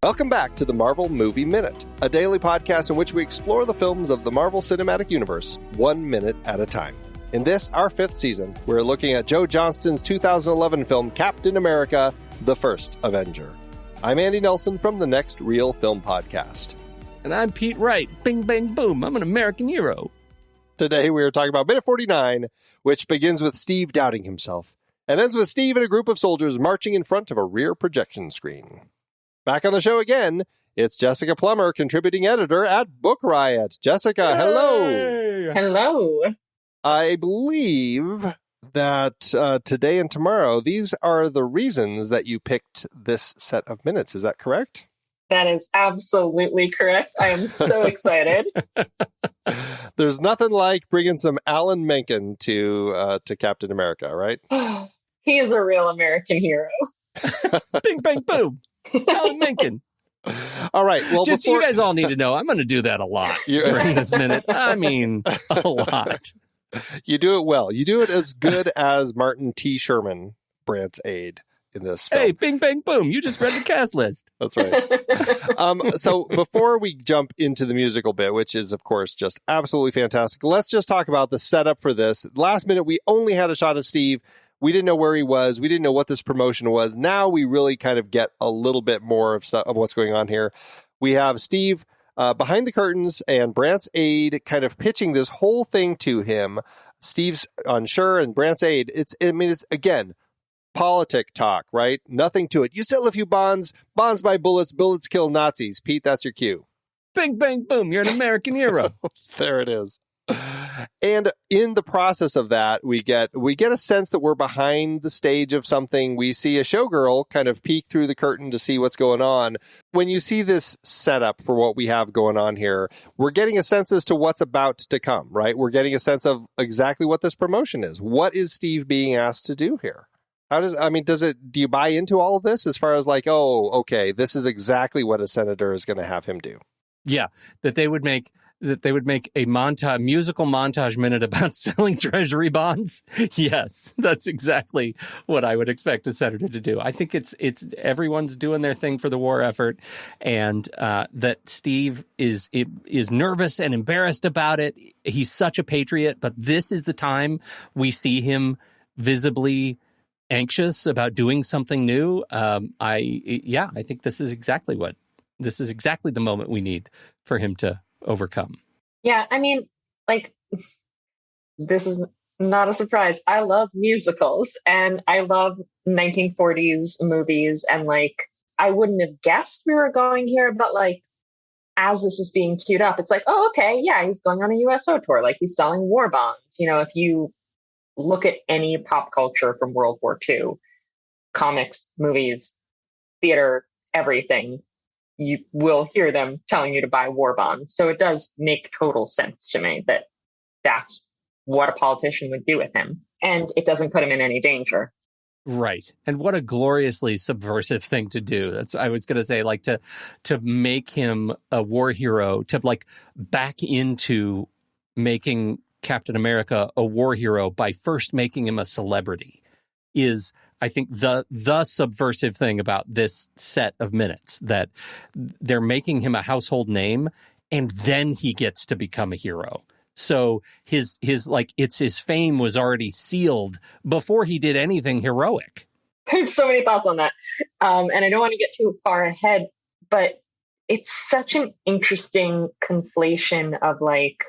Welcome back to the Marvel Movie Minute, a daily podcast in which we explore the films of the Marvel Cinematic Universe 1 minute at a time. In this, our 5th season, we're looking at Joe Johnston's 2011 film Captain America, The First Avenger. I'm Andy Nelson from the Next Reel Film Podcast. And I'm Pete Wright. Bing, bang, boom. I'm an American hero. Today we are talking about Minute 49, which begins with Steve doubting himself and ends with Steve and a group of soldiers marching in front of a rear projection screen. Back on the show again, it's Jessica Plummer, contributing editor at Book Riot. Jessica, hello. Hello. I believe that today and tomorrow, these are the reasons that you picked this set of minutes. Is that correct? That is absolutely correct. I am so excited. There's nothing like bringing some Alan Menken to Captain America, right? He is a real American hero. Bing, bang, boom. Alan Menken. All right. Well, you guys all need to know, I'm going to do that a lot during this minute. I mean, a lot. You do it well. You do it as good as Martin T. Sherman, Brandt's aide in this film. Hey, bing, bang, boom. You just read the cast list. That's right. So before we jump into the musical bit, which is, of course, just absolutely fantastic, let's just talk about the setup for this. Last minute, we only had a shot of Steve. We didn't know where he was. We didn't know what this promotion was. Now we really kind of get a little bit more of stuff of what's going on here. We have Steve behind the curtains and Brandt's aide kind of pitching this whole thing to him. Steve's unsure and Brandt's aide. It's again, politic talk, right? Nothing to it. You sell a few bonds buy bullets, bullets kill Nazis. Pete, that's your cue. Bing, bang, boom. You're an American hero. There it is. And in the process of that, we get a sense that we're behind the stage of something. We see a showgirl kind of peek through the curtain to see what's going on. When you see this setup for what we have going on here, we're getting a sense as to what's about to come, right? We're getting a sense of exactly what this promotion is. What is Steve being asked to do here? Do you buy into all of this as far as like, oh, okay, this is exactly what a senator is going to have him do? Yeah, that they would make a musical montage minute about selling treasury bonds. Yes, that's exactly what I would expect a senator to do. I think it's everyone's doing their thing for the war effort, and that Steve is nervous and embarrassed about it. He's such a patriot, but this is the time we see him visibly anxious about doing something new. I think this is exactly the moment we need for him to overcome. Yeah, I mean, like, this is not a surprise. I love musicals and I love 1940s movies, and like, I wouldn't have guessed we were going here, but like, as this is being queued up, it's like, oh, okay, yeah, he's going on a USO tour, like he's selling war bonds. You know, if you look at any pop culture from World War II, comics, movies, theater, everything, you will hear them telling you to buy war bonds. So it does make total sense to me that that's what a politician would do with him. And it doesn't put him in any danger. Right. And what a gloriously subversive thing to do. That's, I was going to say, like, to make him a war hero, to like back into making Captain America a war hero by first making him a celebrity is, I think, the subversive thing about this set of minutes, that they're making him a household name and then he gets to become a hero. So his fame was already sealed before he did anything heroic. I have so many thoughts on that. And I don't want to get too far ahead, but it's such an interesting conflation of like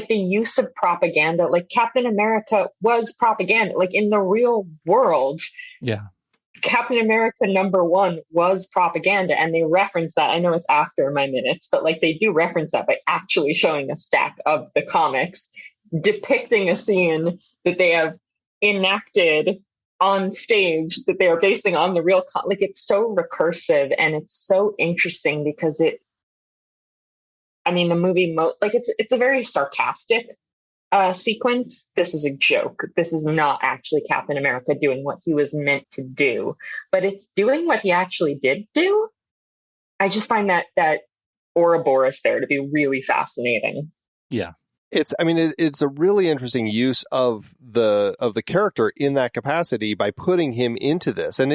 the use of propaganda. Like, Captain America was propaganda. Like, in the real world, yeah, Captain America #1 was propaganda, and they reference that. I know it's after my minutes, but like, they do reference that by actually showing a stack of the comics depicting a scene that they have enacted on stage that they are basing on the real like, it's so recursive and it's so interesting because the movie, it's a very sarcastic sequence. This is a joke. This is not actually Captain America doing what he was meant to do, but it's doing what he actually did do. I just find that Ouroboros there to be really fascinating. Yeah. It's a really interesting use of the character in that capacity by putting him into this. And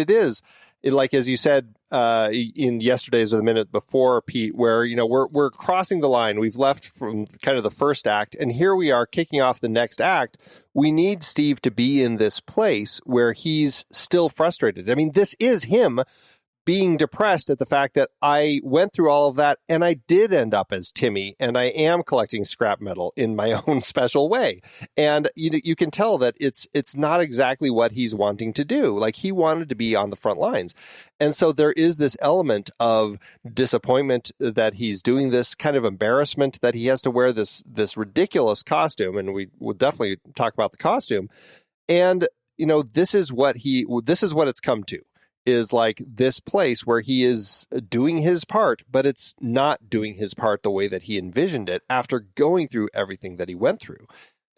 like, as you said, in yesterday's or the minute before, Pete, where, we're crossing the line. We've left from kind of the first act, and here we are kicking off the next act. We need Steve to be in this place where he's still frustrated. I mean, this is him being depressed at the fact that I went through all of that and I did end up as Timmy, and I am collecting scrap metal in my own special way. And you can tell that it's not exactly what he's wanting to do. Like, he wanted to be on the front lines. And so there is this element of disappointment that he's doing this, kind of embarrassment that he has to wear this ridiculous costume. And we will definitely talk about the costume. And, this is what it's come to. Is like this place where he is doing his part, but it's not doing his part the way that he envisioned it after going through everything that he went through.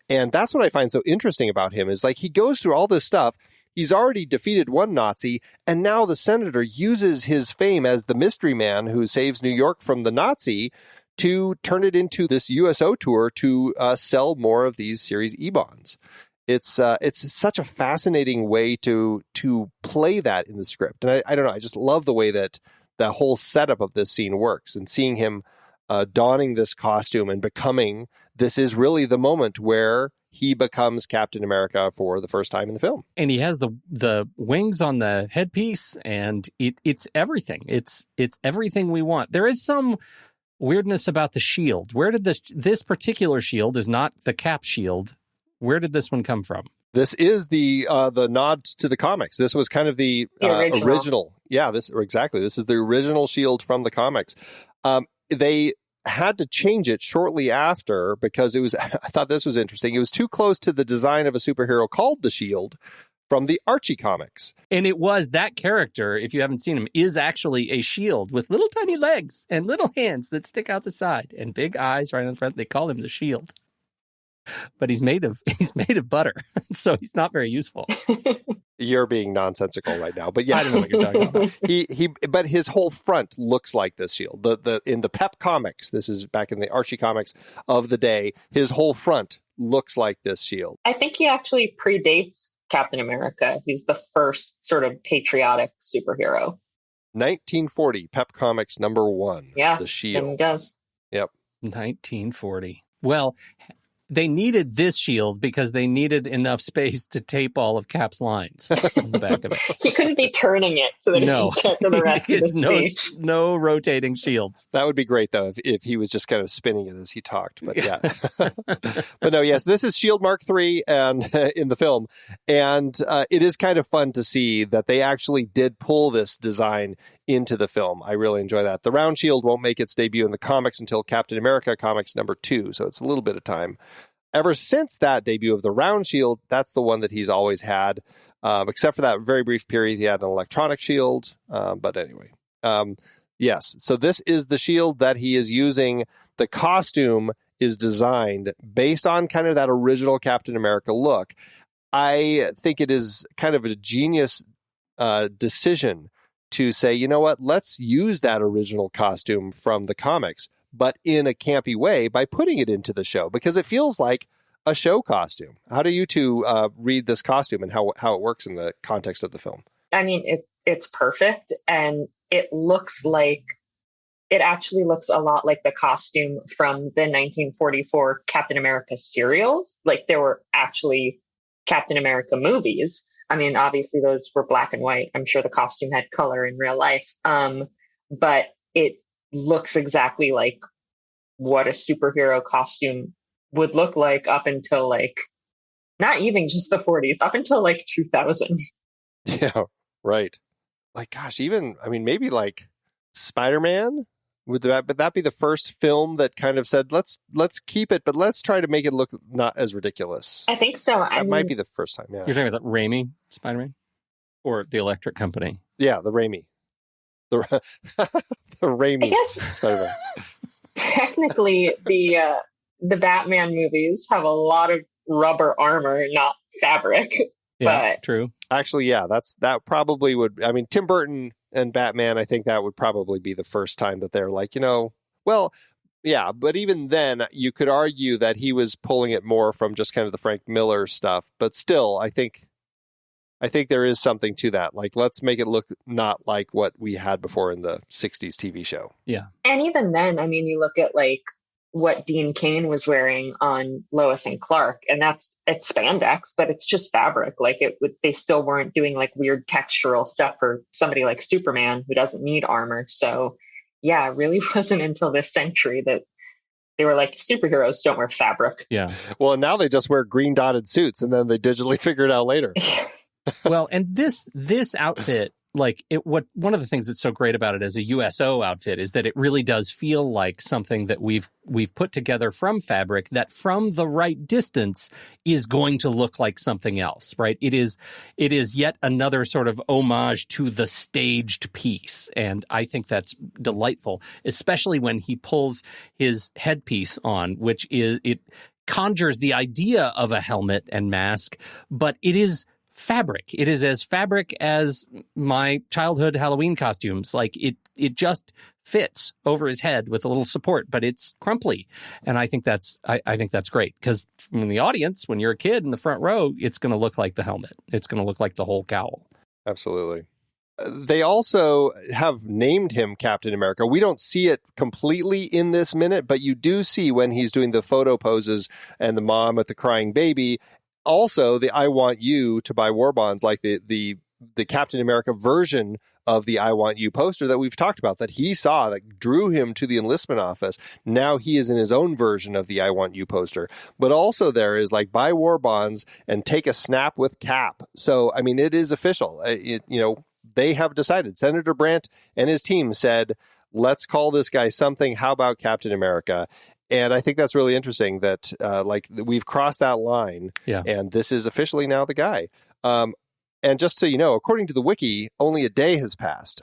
And that's what I find so interesting about him, is like, he goes through all this stuff. He's already defeated one Nazi, and now the senator uses his fame as the mystery man who saves New York from the Nazi to turn it into this USO tour to sell more of these Series E bonds. It's such a fascinating way to play that in the script. And I don't know, I just love the way that the whole setup of this scene works, and seeing him donning this costume and this is really the moment where he becomes Captain America for the first time in the film. And he has the wings on the headpiece, and it's everything. It's everything we want. There is some weirdness about the shield. Where did this particular shield is not the Cap shield? Where did this one come from? This is the nod to the comics. This was kind of the original. Yeah, exactly. This is the original shield from the comics. They had to change it shortly after because it was. I thought this was interesting. It was too close to the design of a superhero called the Shield from the Archie comics. And it was that character, if you haven't seen him, is actually a shield with little tiny legs and little hands that stick out the side and big eyes right in front. They call him the Shield. But he's made of butter, so he's not very useful. You're being nonsensical right now, but yeah, I don't know what you're talking about. But his whole front looks like this shield. In the Pep comics, this is back in the Archie comics of the day. His whole front looks like this shield. I think he actually predates Captain America. He's the first sort of patriotic superhero. 1940, Pep Comics #1. Yeah, the Shield. He does. Yep, 1940. Well, they needed this shield because they needed enough space to tape all of Cap's lines on the back of it. He couldn't be turning it so that he could get to the rest of the speech. No rotating shields. That would be great, though, if he was just kind of spinning it as he talked. But yeah. But no, yes, this is Shield Mark III and in the film. And it is kind of fun to see that they actually did pull this design into the film. I really enjoy that. The round shield won't make its debut in the comics until Captain America Comics #2, so it's a little bit of time. Ever since that debut of the round shield, that's the one that he's always had, except for that very brief period he had an electronic shield. But anyway, yes, so this is the shield that he is using. The costume is designed based on kind of that original Captain America look. I think it is kind of a genius decision to say, you know what, let's use that original costume from the comics, but in a campy way by putting it into the show, because it feels like a show costume. How do you two read this costume and how it works in the context of the film? I mean, it's perfect, and it actually looks a lot like the costume from the 1944 Captain America serial. Like, there were actually Captain America movies. I mean, obviously those were black and white. I'm sure the costume had color in real life. But it looks exactly like what a superhero costume would look like up until not even just the 40s, up until 2000. Yeah, right. Gosh, even, I mean, maybe Spider-Man? Would that be the first film that kind of said, let's keep it, but let's try to make it look not as ridiculous? I think so. That might be the first time, yeah. You're talking about Raimi Spider-Man? Or the Electric Company? Yeah, the Raimi. The Raimi I guess, Spider-Man. Technically, the Batman movies have a lot of rubber armor, not fabric. Yeah, but true. Actually, yeah, that probably would, I mean, Tim Burton and Batman, I think that would probably be the first time that they're well, yeah, but even then you could argue that he was pulling it more from just kind of the Frank Miller stuff, but still, I think I think there is something to that. Like, let's make it look not like what we had before in the 60s TV show. Yeah. And even then, I mean, you look at like what Dean Cain was wearing on Lois and Clark, and it's spandex, but it's just fabric. Like they still weren't doing like weird textural stuff for somebody like Superman who doesn't need armor. So yeah, it really wasn't until this century that they were like, superheroes don't wear fabric. Yeah. Well, now they just wear green dotted suits, and then they digitally figure it out later. Well, and this outfit, like one of the things that's so great about it as a USO outfit is that it really does feel like something that we've put together from fabric that from the right distance is going to look like something else, right? It is yet another sort of homage to the staged piece. And I think that's delightful, especially when he pulls his headpiece on, which it conjures the idea of a helmet and mask, but it is fabric. It is as fabric as my childhood Halloween costumes. Like it just fits over his head with a little support, but it's crumply. And I think that's great because from the audience, when you're a kid in the front row, it's going to look like the helmet. It's going to look like the whole cowl. Absolutely. They also have named him Captain America. We don't see it completely in this minute, but you do see when he's doing the photo poses and the mom with the crying baby. Also, the I Want You to buy war bonds, like the Captain America version of the I Want You poster that we've talked about, that he saw, that drew him to the enlistment office. Now he is in his own version of the I Want You poster. But also there is like buy war bonds and take a snap with Cap. So, I mean, it is official. They have decided. Senator Brandt and his team said, let's call this guy something. How about Captain America? And I think that's really interesting that we've crossed that line, and this is officially now the guy. And just so you know, according to the wiki, only a day has passed.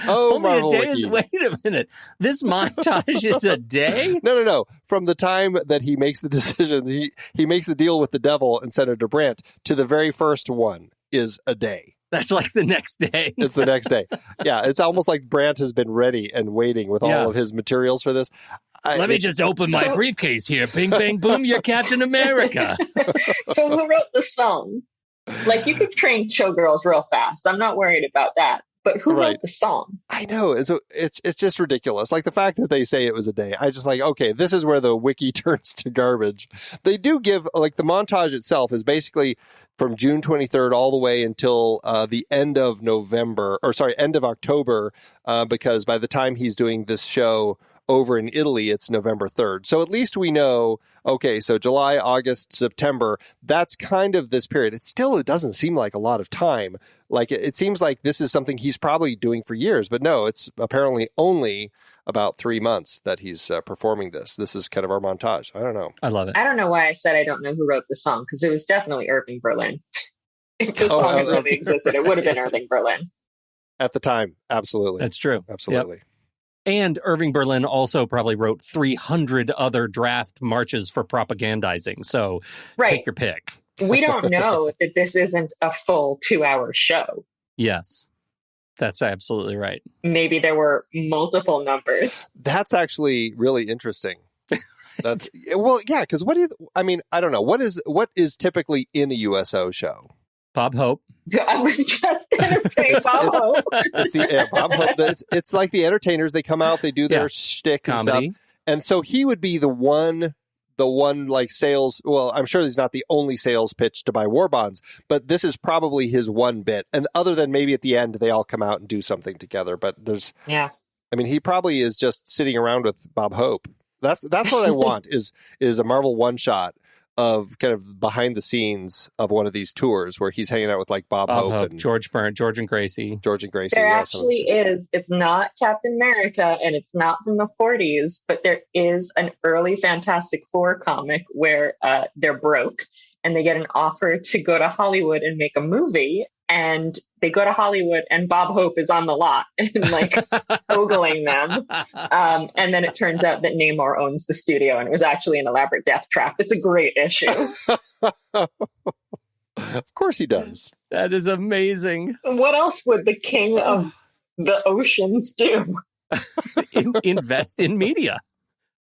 Only a day is, wait a minute. This montage is a day? No. From the time that he makes the decision, he makes the deal with the devil and Senator Brandt to the very first one is a day. That's like the next day. It's the next day. Yeah, it's almost like Brandt has been ready and waiting with all of his materials for this. Let me just open my briefcase here. Bing, bang, boom, you're Captain America. So who wrote the song? Like, you could train showgirls real fast. I'm not worried about that. But who wrote the song? I know. It's just ridiculous. Like the fact that they say it was a day. I just like, okay, this is where the wiki turns to garbage. They do give, like the montage itself is basically from June 23rd all the way until the end of October, because by the time he's doing this show over in Italy, it's November 3rd. So at least we know, okay, so July, August, September, that's kind of this period. It doesn't seem like a lot of time. Like it seems like this is something he's probably doing for years, but no, it's apparently only about 3 months that he's performing this. This is kind of our montage. I don't know. I love it. I don't know why I said I don't know who wrote the song, because it was definitely Irving Berlin. If the song had really existed, it would have been Irving Berlin. At the time, absolutely. That's true. Absolutely. Yep. And Irving Berlin also probably wrote 300 other draft marches for propagandizing. So take your pick. We don't know that this isn't a full 2-hour show. Yes, that's absolutely right. Maybe there were multiple numbers. That's actually really interesting. That's because I don't know. What is typically in a USO show? Bob Hope. I was just going to say Bob Hope. Bob Hope. It's like the entertainers. They come out, they do their shtick comedy and stuff. And so he would be the one like sales. Well, I'm sure he's not the only sales pitch to buy war bonds, but this is probably his one bit. And other than maybe at the end, they all come out and do something together. But he probably is just sitting around with Bob Hope. That's what I want is a Marvel one shot of kind of behind the scenes of one of these tours where he's hanging out with like Bob Hope and George Byrne, George and Gracie. There actually is. It's not Captain America and it's not from the 40s, but there is an early Fantastic Four comic where they're broke and they get an offer to go to Hollywood and make a movie. And they go to Hollywood and Bob Hope is on the lot and like ogling them. And then it turns out that Namor owns the studio and it was actually an elaborate death trap. It's a great issue. Of course he does. That is amazing. What else would the king of the oceans do? Invest in media.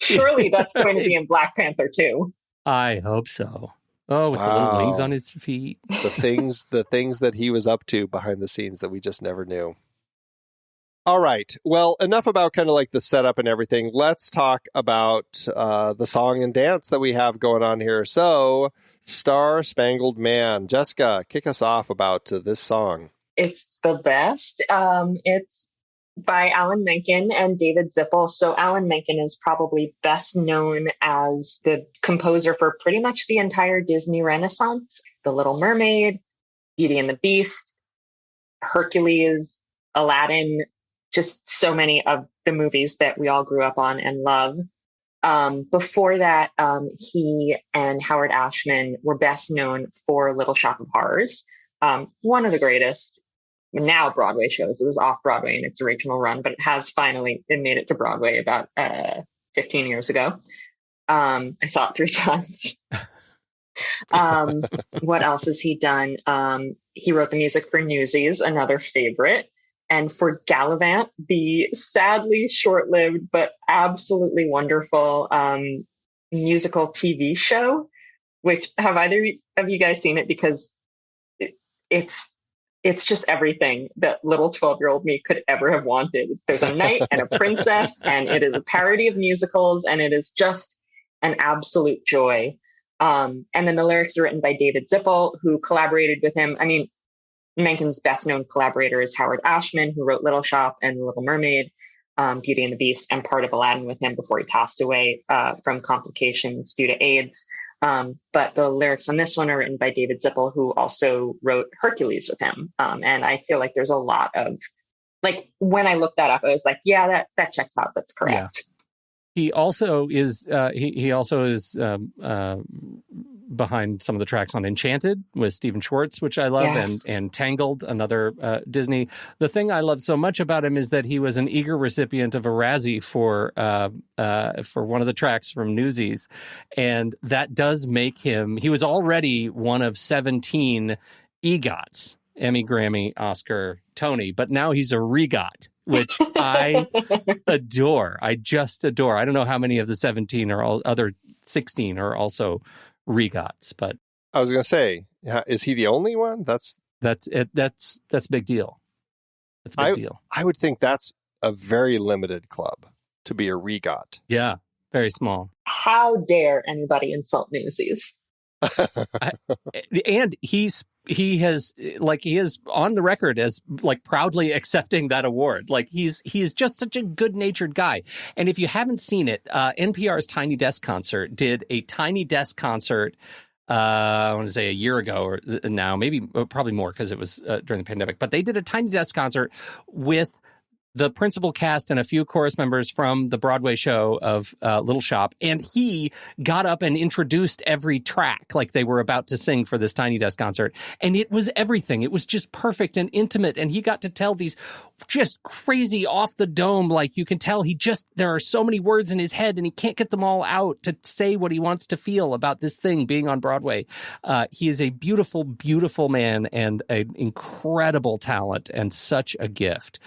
Surely that's going to be in Black Panther too. I hope so. Oh, with the little wings Wow. on his feet. The things that he was up to behind the scenes that we just never knew. All right. Well, enough about kind of like the setup and everything. Let's talk about the song and dance that we have going on here. So, Star-Spangled Man. Jessica, kick us off about this song. It's the best. It's by Alan Menken and David Zippel. So Alan Menken is probably best known as the composer for pretty much the entire Disney Renaissance. The Little Mermaid, Beauty and the Beast, Hercules, Aladdin, just so many of the movies that we all grew up on and love. Before that, he and Howard Ashman were best known for Little Shop of Horrors, one of the greatest now Broadway shows. It was off Broadway in its original run, but it made it to Broadway about 15 years ago. I saw it 3 times. What else has he done? He wrote the music for Newsies, another favorite, and for Gallivant, the sadly short-lived but absolutely wonderful musical TV show. Which, have either of you guys seen it? Because it's just everything that little 12-year-old me could ever have wanted. There's a knight and a princess, and it is a parody of musicals, and it is just an absolute joy. And then the lyrics are written by David Zippel, who collaborated with him. I mean, Menken's best-known collaborator is Howard Ashman, who wrote Little Shop and The Little Mermaid, Beauty and the Beast, and part of Aladdin with him before he passed away from complications due to AIDS. But the lyrics on this one are written by David Zippel, who also wrote Hercules with him. And I feel like there's a lot of, like, when I looked that up, I was like, yeah, that checks out. That's correct. Yeah. He also is behind some of the tracks on Enchanted with Stephen Schwartz, which I love, Yes. and Tangled, another Disney. The thing I love so much about him is that he was an eager recipient of a Razzie for one of the tracks from Newsies, and that does make him. He was already one of 17 EGOTs, Emmy, Grammy, Oscar, Tony, but now he's a REGOT, which I adore. I just adore. I don't know how many of the 17 or all other 16 are also REGOTs, but I was going to say, is he the only one? That's it. That's a big deal. That's a big deal. I would think that's a very limited club to be a REGOT. Yeah, very small. How dare anybody insult Newsies? And he is on the record as like proudly accepting that award. Like he's just such a good-natured guy. And if you haven't seen it, NPR's Tiny Desk Concert did a Tiny Desk Concert. I want to say a year ago or now, maybe probably more because it was during the pandemic. But they did a Tiny Desk Concert with the principal cast and a few chorus members from the Broadway show of Little Shop. And he got up and introduced every track like they were about to sing for this Tiny Desk Concert. And it was everything. It was just perfect and intimate. And he got to tell these just crazy off the dome, like you can tell there are so many words in his head and he can't get them all out to say what he wants to feel about this thing being on Broadway. He is a beautiful, beautiful man and an incredible talent and such a gift.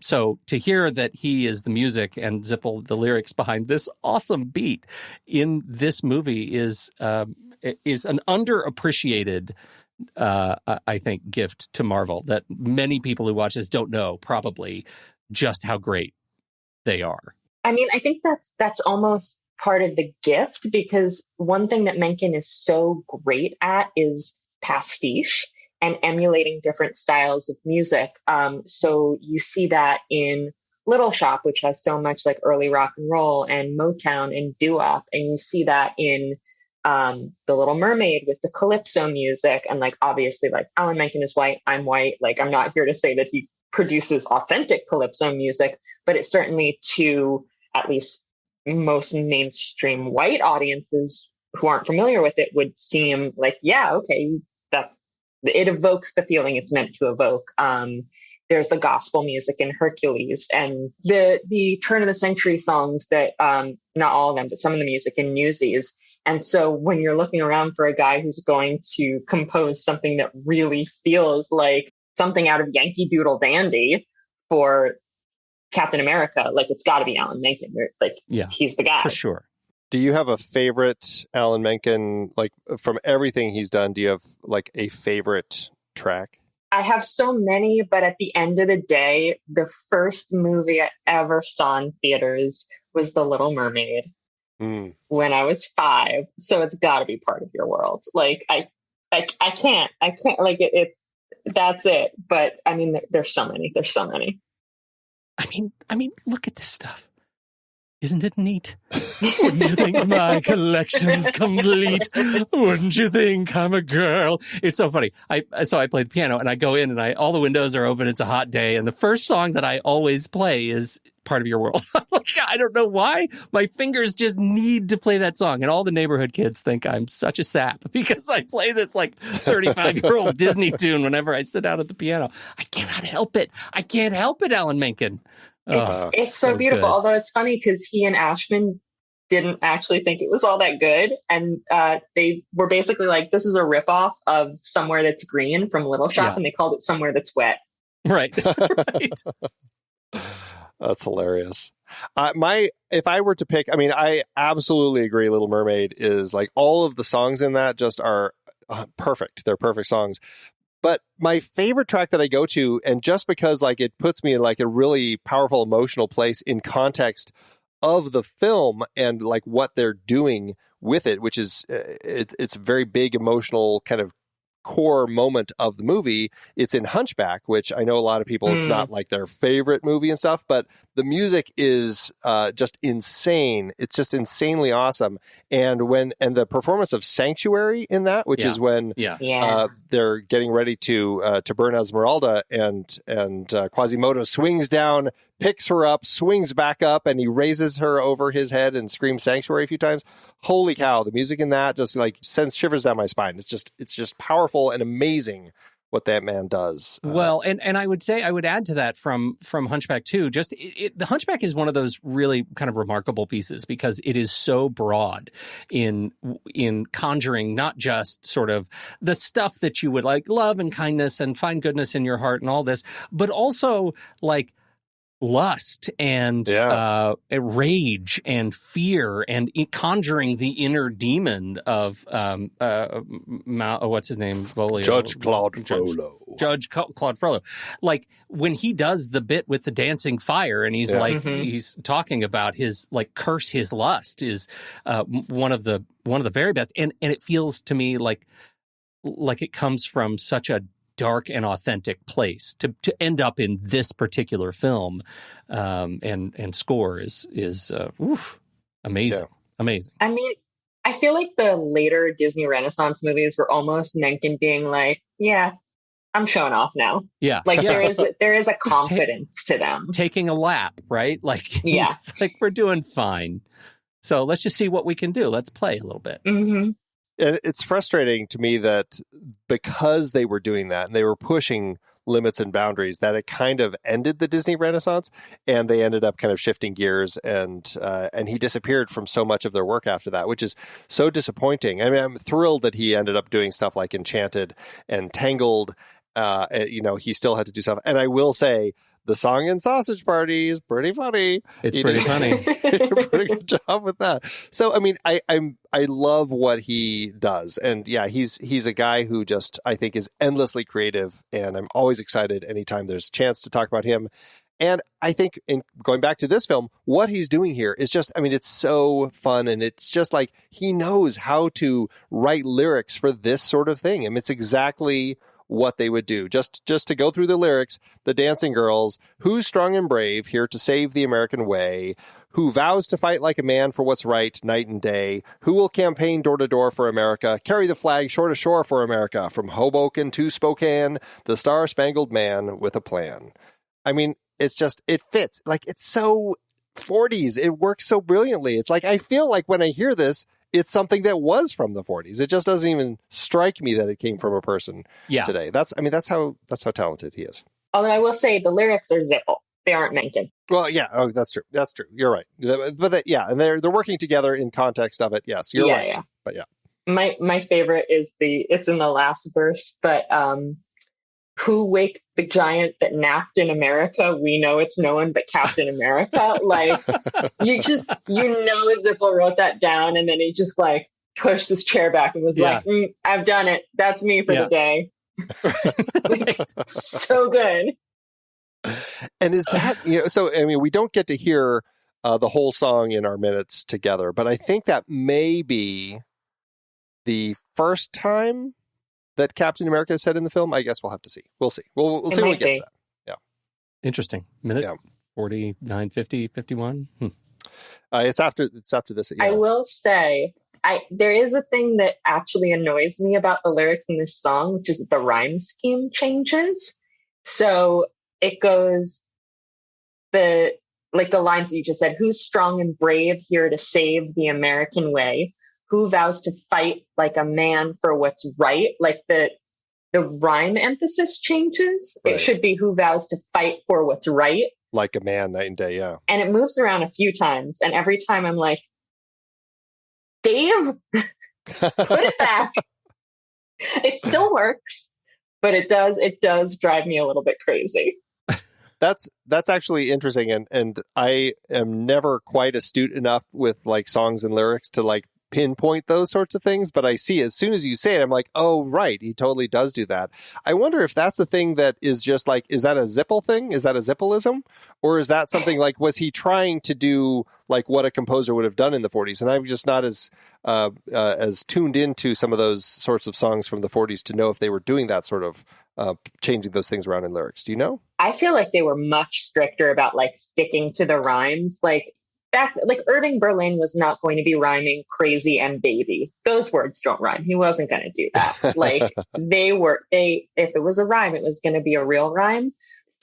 So to hear that he is the music and Zippel the lyrics behind this awesome beat in this movie is an underappreciated I think gift to Marvel that many people who watch this don't know probably just how great they are. I mean, I think that's almost part of the gift, because one thing that Menken is so great at is pastiche and emulating different styles of music. So you see that in Little Shop, which has so much like early rock and roll and Motown and doo-wop, and you see that in The Little Mermaid with the calypso music. And like obviously, like Alan Menken is white, I'm white. Like I'm not here to say that he produces authentic calypso music, but it certainly to at least most mainstream white audiences who aren't familiar with it would seem like, yeah, okay, that it evokes the feeling it's meant to evoke. There's the gospel music in Hercules and the turn of the century songs that not all of them, but some of the music in Newsies. And so when you're looking around for a guy who's going to compose something that really feels like something out of Yankee Doodle Dandy for Captain America, like it's got to be Alan Menken. Like, yeah, he's the guy for sure. Do you have a favorite Alan Menken, like from everything he's done? Do you have like a favorite track? I have so many, but at the end of the day, the first movie I ever saw in theaters was The Little Mermaid when I was 5. So it's got to be part of your world. Like I can't like it's that's it. But I mean, there's so many. There's so many. I mean, look at this stuff. Isn't it neat? Wouldn't you think my collection's complete? Wouldn't you think I'm a girl? It's so funny. So I play the piano and I go in and all the windows are open. It's a hot day. And the first song that I always play is Part of Your World. I don't know why. My fingers just need to play that song. And all the neighborhood kids think I'm such a sap because I play this like 35-year-old Disney tune whenever I sit down at the piano. I cannot help it. I can't help it, Alan Menken. It's so beautiful. Good. Although it's funny because he and Ashman didn't actually think it was all that good. And they were basically like, this is a ripoff of Somewhere That's Green from Little Shop. And they called it Somewhere That's Wet. Right. Right. That's hilarious. If I were to pick, I mean, I absolutely agree. Little Mermaid is like all of the songs in that just are perfect. They're perfect songs. But my favorite track that I go to, and just because like it puts me in like a really powerful emotional place in context of the film and like what they're doing with it, which is it's a very big emotional kind of core moment of the movie. It's in Hunchback, which I know a lot of people, it's not like their favorite movie and stuff, but the music is just insane. It's just insanely awesome. And the performance of Sanctuary in that, which is when they're getting ready to burn Esmeralda, and Quasimodo swings down, picks her up, swings back up, and he raises her over his head and screams Sanctuary a few times. Holy cow, the music in that just like sends shivers down my spine. It's just powerful and amazing what that man does. Well, and I would say I would add to that from Hunchback 2, just the Hunchback is one of those really kind of remarkable pieces because it is so broad in conjuring not just sort of the stuff that you would like love and kindness and find goodness in your heart and all this, but also like lust and rage and fear and conjuring the inner demon of what's his name? Judge Claude Frollo. Judge Claude Frollo. Like when he does the bit with the dancing fire and he's like he's talking about his like curse his lust is one of the very best, and it feels to me like it comes from such a dark and authentic place to end up in this particular film, and score is amazing. Amazing. I mean, I feel like the later Disney Renaissance movies were almost Menken being like, yeah, I'm showing off now. Yeah. Like there is a confidence to them. Taking a lap, right? Like, like we're doing fine. So let's just see what we can do. Let's play a little bit. Mm-hmm. And it's frustrating to me that because they were doing that and they were pushing limits and boundaries, that it kind of ended the Disney Renaissance, and they ended up kind of shifting gears, and he disappeared from so much of their work after that, which is so disappointing. I mean, I'm thrilled that he ended up doing stuff like Enchanted and Tangled. He still had to do stuff. And I will say, the song in Sausage Party is pretty funny. It's pretty funny. Did a pretty good job with that. So, I mean, I love what he does. And yeah, he's a guy who just, I think, is endlessly creative. And I'm always excited anytime there's a chance to talk about him. And I think in going back to this film, what he's doing here is just, I mean, it's so fun. And it's just like he knows how to write lyrics for this sort of thing. I mean, it's exactly what they would do. Just to go through the lyrics, the dancing girls, who's strong and brave, here to save the American way, who vows to fight like a man for what's right night and day, who will campaign door to door for America, carry the flag shore to shore for America, from Hoboken to Spokane, the Star-Spangled Man with a plan. I mean, it's just, it fits. Like, it's so 40s. It works so brilliantly. It's like, I feel like when I hear this, it's something that was from the 40s. It just doesn't even strike me that it came from a person today. That's how talented he is. Although I will say the lyrics are Zippel. They aren't Menken. Well, yeah. Oh, that's true. That's true. You're right. But and they're working together in context of it. Yes, you're right. Yeah. But yeah. My favorite is it's in the last verse, but who waked the giant that napped in America? We know it's no one but Captain America. Like, Zippel wrote that down, and then he just like pushed his chair back and was like, I've done it. That's me for the day. Like, so good. And is that, so, I mean, we don't get to hear the whole song in our minutes together, but I think that may be the first time that Captain America is said in the film. I guess we'll have to see. We'll see. We'll see when we get to that. Yeah. Interesting. Minute 49, 50, 51. It's after this. I will say, there is a thing that actually annoys me about the lyrics in this song, which is that the rhyme scheme changes. So it goes the lines that you just said: who's strong and brave here to save the American way? Who vows to fight like a man for what's right? Like the rhyme emphasis changes. Right. It should be who vows to fight for what's right. Like a man, night and day, yeah. And it moves around a few times. And every time I'm like, Dave, put it back. It still works, but it does drive me a little bit crazy. That's actually interesting. And I am never quite astute enough with like songs and lyrics to like pinpoint those sorts of things, but I see as soon as you say it, I'm like, oh, right, he totally does do that. I wonder if that's a thing that is just like, is that a Zippel thing? Is that a Zippelism? Or is that something like, was he trying to do like what a composer would have done in the 40s? And I'm just not as tuned into some of those sorts of songs from the 40s to know if they were doing that sort of changing those things around in lyrics. Do you know? I feel like they were much stricter about like sticking to the rhymes. Like Irving Berlin was not going to be rhyming crazy and baby. Those words don't rhyme. He wasn't going to do that. Like if it was a rhyme, it was going to be a real rhyme.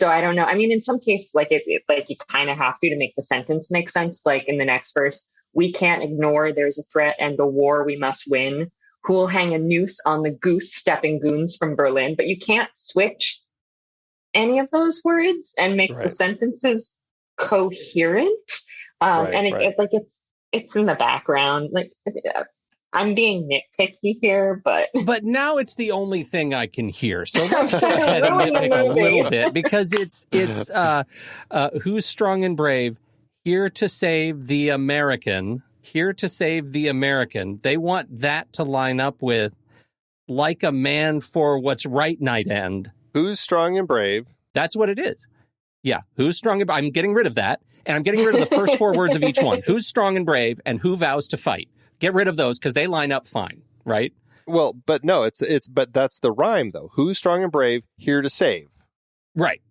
So I don't know. I mean, in some cases, like you kind of have to make the sentence make sense. Like in the next verse, we can't ignore there's a threat and a war we must win. Who will hang a noose on the goose stepping goons from Berlin? But you can't switch any of those words and make the sentences coherent. It's in the background. Like, I'm being nitpicky here, but now it's the only thing I can hear. So let's go ahead and nitpick a little bit, because it's who's strong and brave, here to save the American, here to save the American. They want that to line up with like a man for what's right night end. Who's strong and brave? That's what it is. Yeah, who's strong and brave? I'm getting rid of that. And I'm getting rid of the first four words of each one. Who's strong and brave and who vows to fight. Get rid of those because they line up fine, right? Well, but no, but that's the rhyme though. Who's strong and brave, here to save. Right.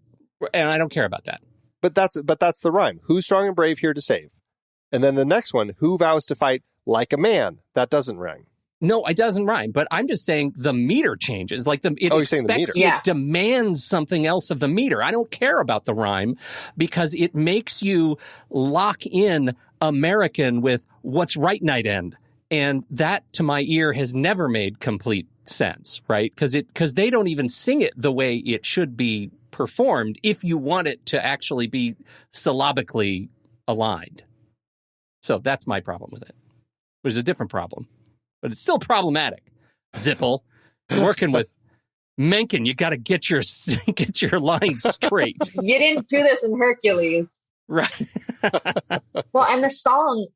And I don't care about that. But that's the rhyme. Who's strong and brave, here to save. And then the next one, who vows to fight like a man. That doesn't rhyme. No, it doesn't rhyme, but I'm just saying the meter changes. Like it demands something else of the meter. I don't care about the rhyme because it makes you lock in American with what's right night end. And that, to my ear, has never made complete sense, right? Because they don't even sing it the way it should be performed if you want it to actually be syllabically aligned. So that's my problem with it. There's a different problem. But it's still problematic. Zippel, you're working with Menken. You got to get your lines straight. You didn't do this in Hercules, right? Well, and the song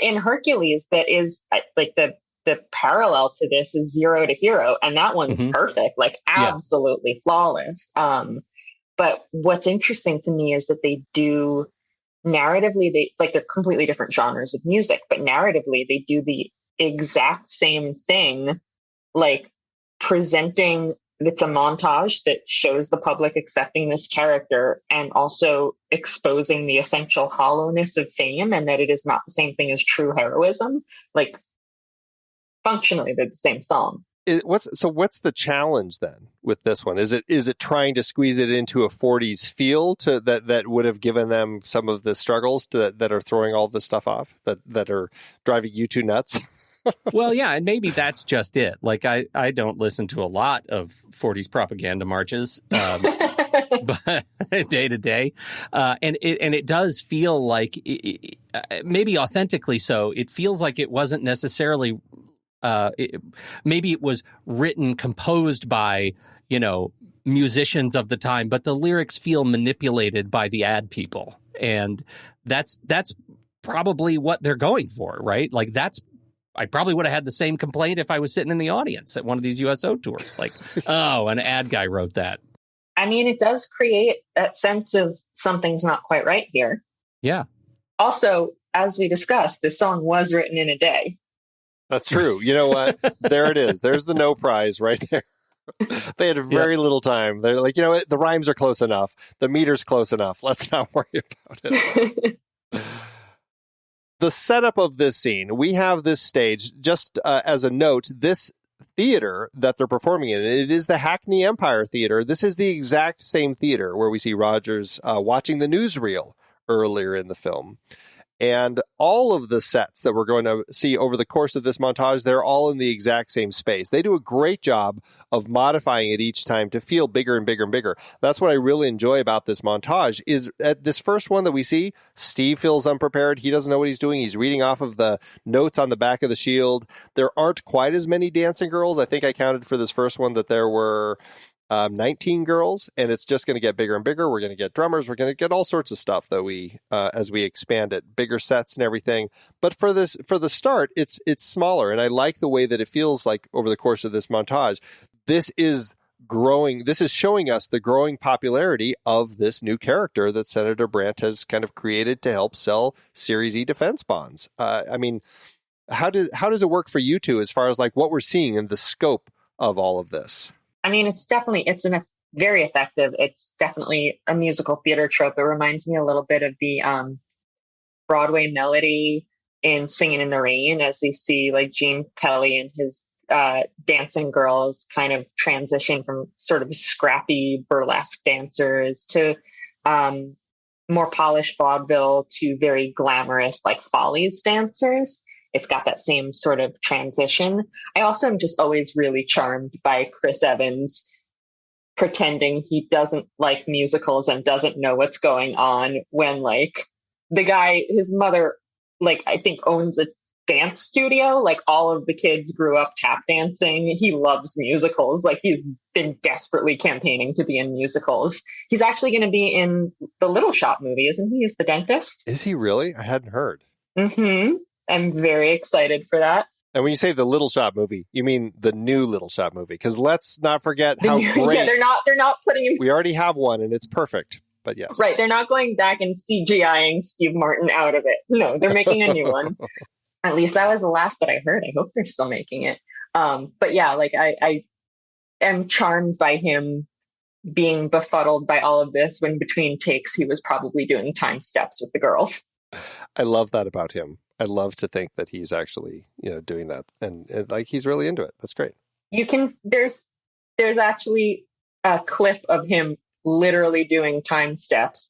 in Hercules that is like the parallel to this is Zero to Hero, and that one's perfect, like absolutely flawless. But what's interesting to me is that they do narratively, they're completely different genres of music, but narratively they do the exact same thing, like presenting it's a montage that shows the public accepting this character and also exposing the essential hollowness of fame and that it is not the same thing as true heroism. Like functionally they're the same song. What's the challenge then with this one? Is it trying to squeeze it into a 40s feel to that would have given them some of the struggles that are throwing all this stuff off that are driving you two nuts? Well, yeah, and maybe that's just it. Like I don't listen to a lot of 40s propaganda marches, but day to day, and it does feel like maybe authentically so. It feels like it wasn't necessarily maybe it was composed by, musicians of the time, but the lyrics feel manipulated by the ad people. And that's probably what they're going for, right? Like I probably would have had the same complaint if I was sitting in the audience at one of these USO tours. Like, oh, an ad guy wrote that. I mean, it does create that sense of something's not quite right here. Yeah. Also, as we discussed, this song was written in a day. That's true. You know what? There it is. There's the no prize right there. They had very little time. They're like, the rhymes are close enough. The meter's close enough. Let's not worry about it. The setup of this scene, we have this stage, just as a note, this theater that they're performing in, it is the Hackney Empire Theater. This is the exact same theater where we see Rogers watching the newsreel earlier in the film. And all of the sets that we're going to see over the course of this montage, they're all in the exact same space. They do a great job of modifying it each time to feel bigger and bigger and bigger. That's what I really enjoy about this montage is at this first one that we see, Steve feels unprepared. He doesn't know what he's doing. He's reading off of the notes on the back of the shield. There aren't quite as many dancing girls. I think I counted for this first one that there were 19 girls, and it's just going to get bigger and bigger. We're going to get drummers. We're going to get all sorts of stuff that as we expand it, bigger sets and everything. But for the start, it's smaller, and I like the way that it feels like over the course of this montage. This is growing. This is showing us the growing popularity of this new character that Senator Brandt has kind of created to help sell Series E defense bonds. I mean, how does it work for you two as far as like what we're seeing and the scope of all of this? I mean, it's very effective. It's definitely a musical theater trope. It reminds me a little bit of the Broadway melody in Singing in the Rain, as we see like Gene Kelly and his dancing girls kind of transition from sort of scrappy burlesque dancers to more polished vaudeville to very glamorous like Follies dancers. It's got that same sort of transition. I also am just always really charmed by Chris Evans pretending he doesn't like musicals and doesn't know what's going on when like the guy, his mother, like I think owns a dance studio. Like all of the kids grew up tap dancing. He loves musicals. Like he's been desperately campaigning to be in musicals. He's actually going to be in the Little Shop movie, isn't he? He's the dentist. Is he really? I hadn't heard. Mm-hmm. I'm very excited for that. And when you say the Little Shop movie, you mean the new Little Shop movie? Because let's not forget how great. Yeah, they're not putting him. We already have one, and it's perfect. But yes, right. They're not going back and CGIing Steve Martin out of it. No, they're making a new one. At least that was the last that I heard. I hope they're still making it. But yeah, like I am charmed by him being befuddled by all of this when between takes he was probably doing time steps with the girls. I love that about him. I love to think that he's actually, doing that and like he's really into it. That's great. There's actually a clip of him literally doing time steps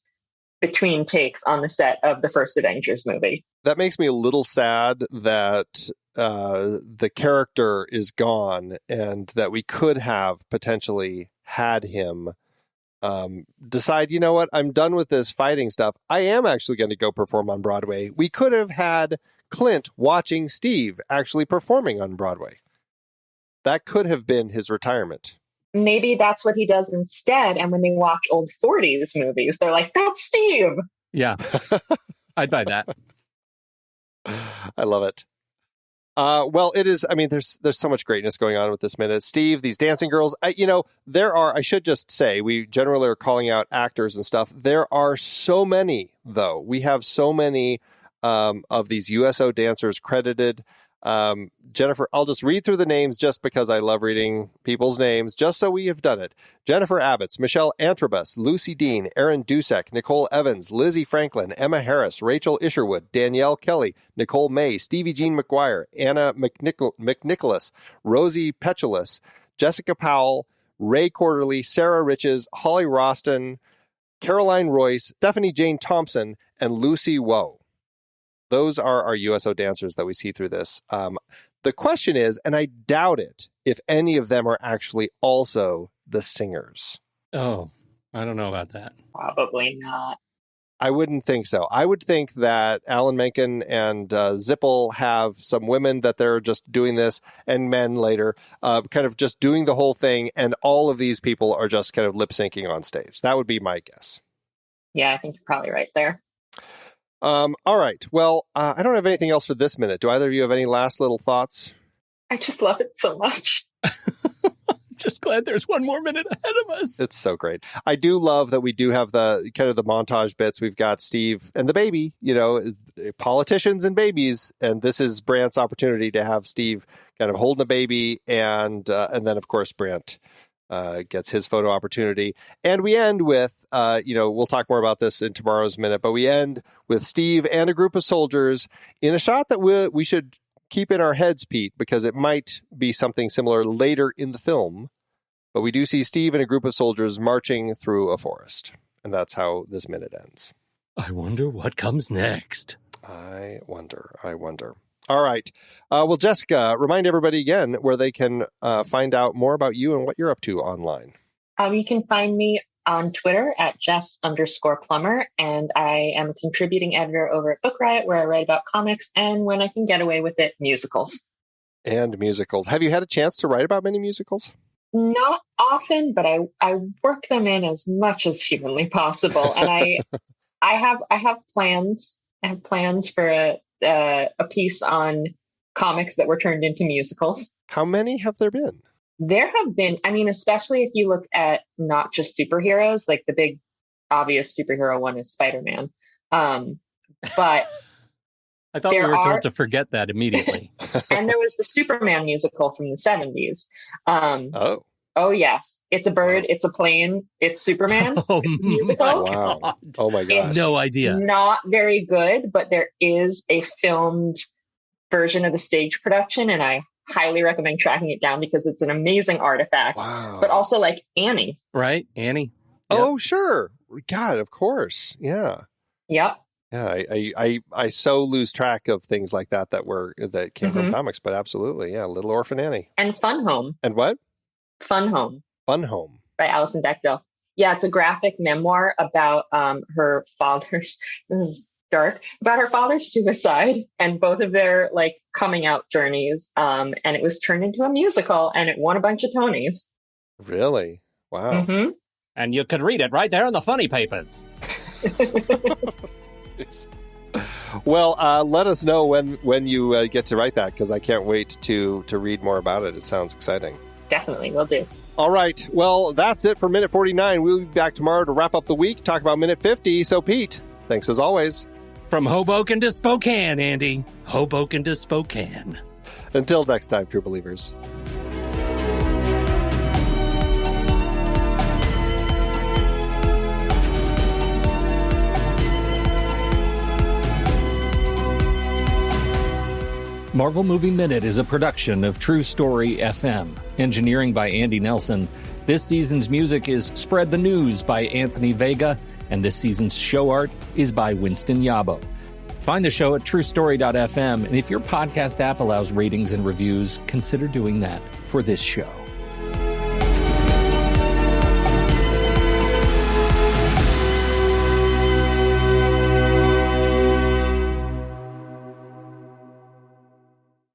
between takes on the set of the first Avengers movie. That makes me a little sad that the character is gone and that we could have potentially had him decide, you know what, I'm done with this fighting stuff. I am actually going to go perform on Broadway. We could have had Clint watching Steve actually performing on Broadway. That could have been his retirement. Maybe that's what he does instead. And when they watch old 40s movies, they're like, that's Steve. Yeah, I'd buy that. I love it. Well, it is. I mean, there's so much greatness going on with this minute. Steve, these dancing girls, I should just say, we generally are calling out actors and stuff. There are so many, though. We have so many of these USO dancers credited. Jennifer, I'll just read through the names just because I love reading people's names, just so we have done it. Jennifer Abbott, Michelle Antrobus, Lucy Dean, Aaron Dusek, Nicole Evans, Lizzie Franklin, Emma Harris, Rachel Isherwood, Danielle Kelly, Nicole May, Stevie Jean McGuire, Anna McNicholas, Rosie Petulis, Jessica Powell, Ray Quarterly, Sarah Riches, Holly Roston, Caroline Royce, Stephanie Jane Thompson, and Lucy Woe. Those are our USO dancers that we see through this. The question is, and I doubt it, if any of them are actually also the singers. Oh, I don't know about that. Probably not. I wouldn't think so. I would think that Alan Menken and Zippel have some women that they're just doing this, and men later, kind of just doing the whole thing, and all of these people are just kind of lip syncing on stage. That would be my guess. Yeah, I think you're probably right there. All right. Well, I don't have anything else for this minute. Do either of you have any last little thoughts? I just love it so much. Just glad there's one more minute ahead of us. It's so great. I do love that we do have the kind of the montage bits. We've got Steve and the baby, politicians and babies. And this is Brandt's opportunity to have Steve kind of holding a baby. And then, of course, Brandt gets his photo opportunity. And we end with, we'll talk more about this in tomorrow's minute, but we end with Steve and a group of soldiers in a shot that we should keep in our heads, Pete, because it might be something similar later in the film. But we do see Steve and a group of soldiers marching through a forest. And that's how this minute ends. I wonder what comes next. I wonder. All right. Well, Jessica, remind everybody again where they can find out more about you and what you're up to online. You can find me on Twitter at Jess_Plummer, and I am a contributing editor over at Book Riot, where I write about comics and, when I can get away with it, musicals. And musicals. Have you had a chance to write about many musicals? Not often, but I work them in as much as humanly possible. And I have plans. I have plans for a piece on comics that were turned into musicals. How many have there been? There have been, especially if you look at not just superheroes, like the big obvious superhero one is Spider-Man. But I thought we were told to forget that immediately. And there was the Superman musical from the 70s. Oh, yes. It's a bird. It's a plane. It's Superman. Oh, it's a musical. Wow. Oh, my gosh. No idea. Not very good, but there is a filmed version of the stage production, and I highly recommend tracking it down because it's an amazing artifact. Wow. But also like Annie. Right? Annie. Yep. Oh, sure. God, of course. Yeah. Yep. Yeah, I so lose track of things like that came from comics, but absolutely, yeah, Little Orphan Annie. And Fun Home. And what? Fun Home. Fun Home. By Alison Bechdel. Yeah, it's a graphic memoir about her father's, this is dark, about her father's suicide and both of their coming out journeys. And it was turned into a musical and it won a bunch of Tonys. Really? Wow. Mm-hmm. And you could read it right there in the funny papers. Well, let us know when you get to write that, because I can't wait to read more about it. It sounds exciting. Definitely, will do. All right. Well, that's it for Minute 49. We'll be back tomorrow to wrap up the week, talk about Minute 50. So, Pete, thanks as always. From Hoboken to Spokane, Andy. Hoboken to Spokane. Until next time, true believers. Marvel Movie Minute is a production of True Story FM. Engineering by Andy Nelson. This season's music is Spread the News by Anthony Vega, and this season's show art is by Winston Yabo. Find the show at truestory.fm, and if your podcast app allows ratings and reviews, consider doing that for this show.